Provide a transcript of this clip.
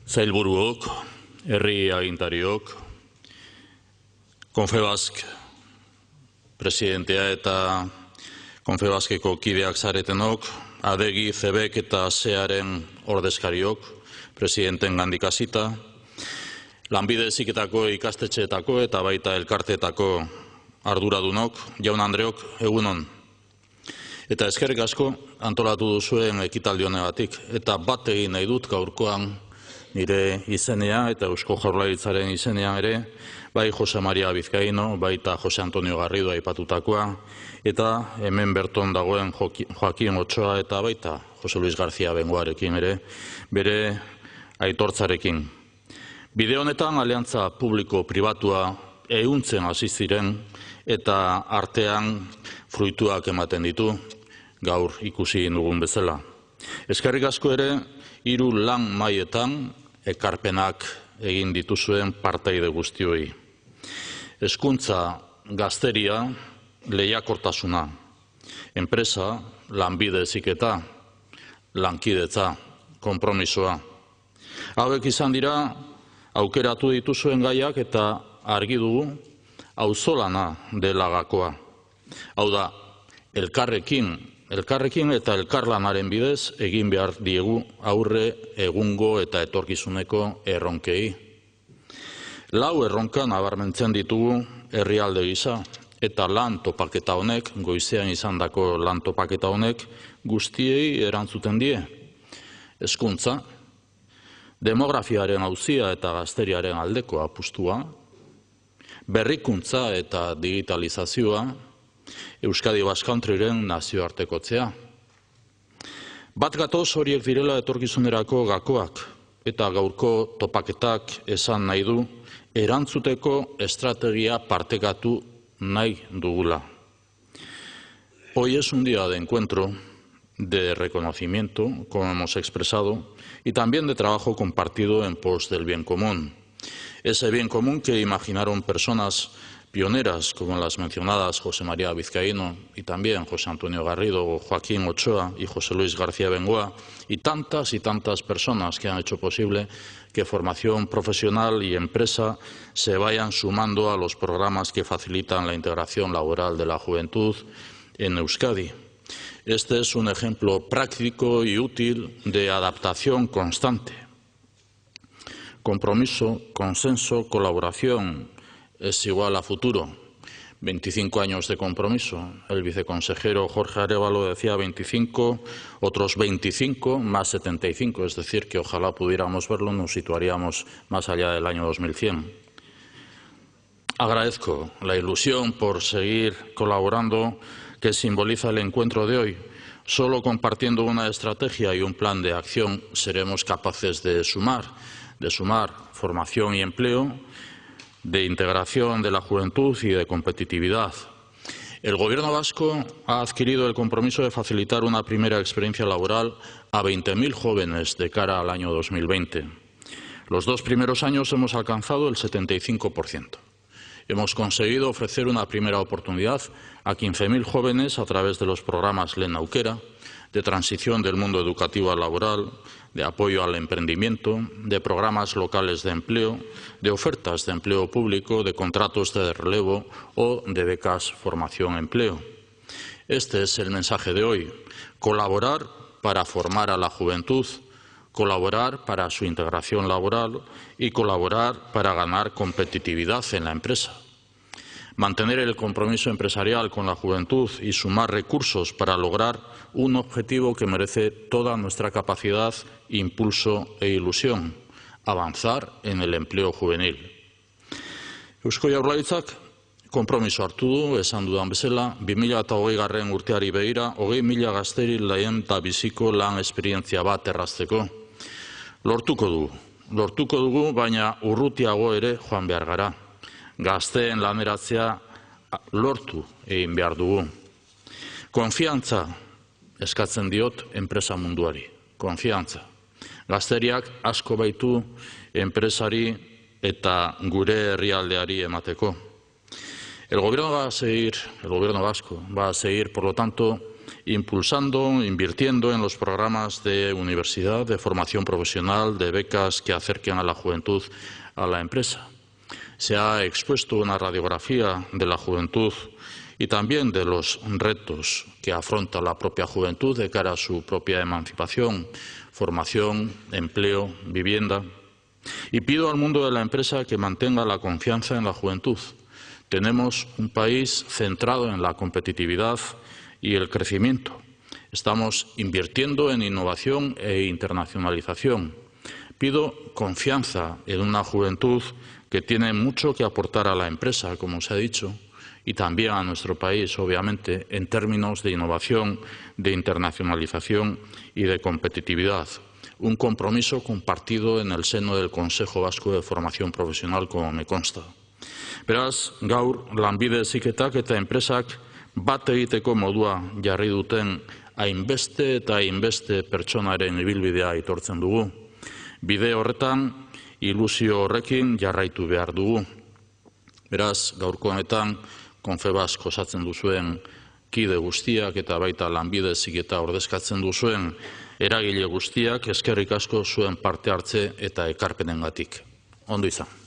Zailburuok, herri agintariok, Confebask presidentea eta Confebaskeko kideak zaretenok, adegi, zebek eta zearen ordezkariok, presidenten gandik hasita, lanbide heziketako ikastetxeetako eta baita elkarteetako arduradunok, jaun Andreok, egunon. Eta eskerrik asko antolatu duzuen ekitaldi honegatik, eta bat egin nahi dut gaurkoan nire izenean eta Eusko Jaurlaritzaren izenean ere, bai Jose Maria Vizcaíno, baita Jose Antonio Garrido aipatutakoa, eta hemen berton dagoen Joaquín Ochoa eta baita Jose Luis García Bengoarekin ere, bere aitortzarekin. Bide honetan aliantza publiko-pribatua ehuntzen hasi ziren eta artean fruituak ematen ditu, gaur ikusi dugun bezala. Eskerrik asko ere, 3 lan mailetan ekarpenak egin dituzuen partaide guztioi. Hezkuntza, gazteria, lehiakortasuna, enpresa, lanbide heziketa, lankidetza, konpromisoa. Hauek izan dira aukeratu dituzuen gaiak eta argi dugu auzolana dela gakoa. Hau da, elkarrekin eta elkarlanaren bidez egin behar diegu aurre egungo eta etorkizuneko erronkei. 4 erronka nabarmentzen ditugu herrialde gisa, eta lan topaketa honek, goizean izandako lan topaketa honek, guztiei erantzuten die. Hezkuntza, demografiaren auzia eta gazteriaren aldeko apustua, berrikuntza eta digitalizazioa, Euskadi Basque Countryren nazioartekotzea. Bat gatoz horiek direla etorkizunerako gakoak, eta gaurko topaketak esan nahi du, erantzuteko estrategia partekatu nahi dugula. Hoy es un día de encuentro, de reconocimiento, como hemos expresado, y también de trabajo compartido en pos del bien común. Ese bien común que imaginaron personas pioneras como las mencionadas José María Vizcaíno y también José Antonio Garrido, Joaquín Ochoa y José Luis García Bengoa, y tantas personas que han hecho posible que formación profesional y empresa se vayan sumando a los programas que facilitan la integración laboral de la juventud en Euskadi. Este es un ejemplo práctico y útil de adaptación constante. Compromiso, consenso, colaboración es igual a futuro. 25 años de compromiso. El viceconsejero Jorge Arévalo decía 25, otros 25 más 75, es decir, que ojalá pudiéramos verlo, nos situaríamos más allá del año 2100. Agradezco la ilusión por seguir colaborando que simboliza el encuentro de hoy. Solo compartiendo una estrategia y un plan de acción seremos capaces de sumar formación y empleo, de integración de la juventud y de competitividad. El Gobierno vasco ha adquirido el compromiso de facilitar una primera experiencia laboral a 20.000 jóvenes de cara al año 2020. Los 2 primeros años hemos alcanzado el 75%. Hemos conseguido ofrecer una primera oportunidad a 15.000 jóvenes a través de los programas Lehen Aukera, de transición del mundo educativo al laboral, de apoyo al emprendimiento, de programas locales de empleo, de ofertas de empleo público, de contratos de relevo o de becas formación-empleo. Este es el mensaje de hoy. Colaborar para formar a la juventud, colaborar para su integración laboral y colaborar para ganar competitividad en la empresa. Mantener el compromiso empresarial con la juventud y sumar recursos para lograr un objetivo que merece toda nuestra capacidad, impulso e ilusión, avanzar en el empleo juvenil. Eusko Jaurlaritzak konpromiso hartu du, esan dudan bezala, 2020 urteari begira, 20.000 gazteri lehendabiziko lan esperientzia bat errazteko. Lortuko dugu, baina urrutiago ere joan behar gara. Gazteen laneratzea lortu egin behar dugu. Konfiantza eskatzen diot enpresa munduari. Konfiantza. Gazteriak asko baitu enpresari eta gure herrialdeari emateko. El gobierno vasco va a seguir, por lo tanto, impulsando, invirtiendo en los programas de universidad, de formación profesional, de becas que acerquen a la juventud a la empresa. Se ha expuesto una radiografía de la juventud y también de los retos que afronta la propia juventud de cara a su propia emancipación, formación, empleo, vivienda. Y pido al mundo de la empresa que mantenga la confianza en la juventud. Tenemos un país centrado en la competitividad y el crecimiento. Estamos invirtiendo en innovación e internacionalización. Pido confianza en una juventud que tiene mucho que aportar a la empresa, como se ha dicho, y también a nuestro país, obviamente, en términos de innovación, de internacionalización y de competitividad. Un compromiso compartido en el seno del Consejo Vasco de Formación Profesional, como me consta. Beraz, gaur lanbide heziketak eta enpresak bat egiteko modua jarri duten hainbeste eta hainbeste pertsonaren ibilbidea aitortzen dugu. Bide horretan, ilusio horrekin jarraitu behar dugu. Beraz, gaurko honetan, Confebask osatzen duzuen kide guztiak eta baita lanbide heziketa ordezkatzen duzuen eragile guztiak eskerrik asko zuen parte hartze eta ekarpenengatik. Ondo izan.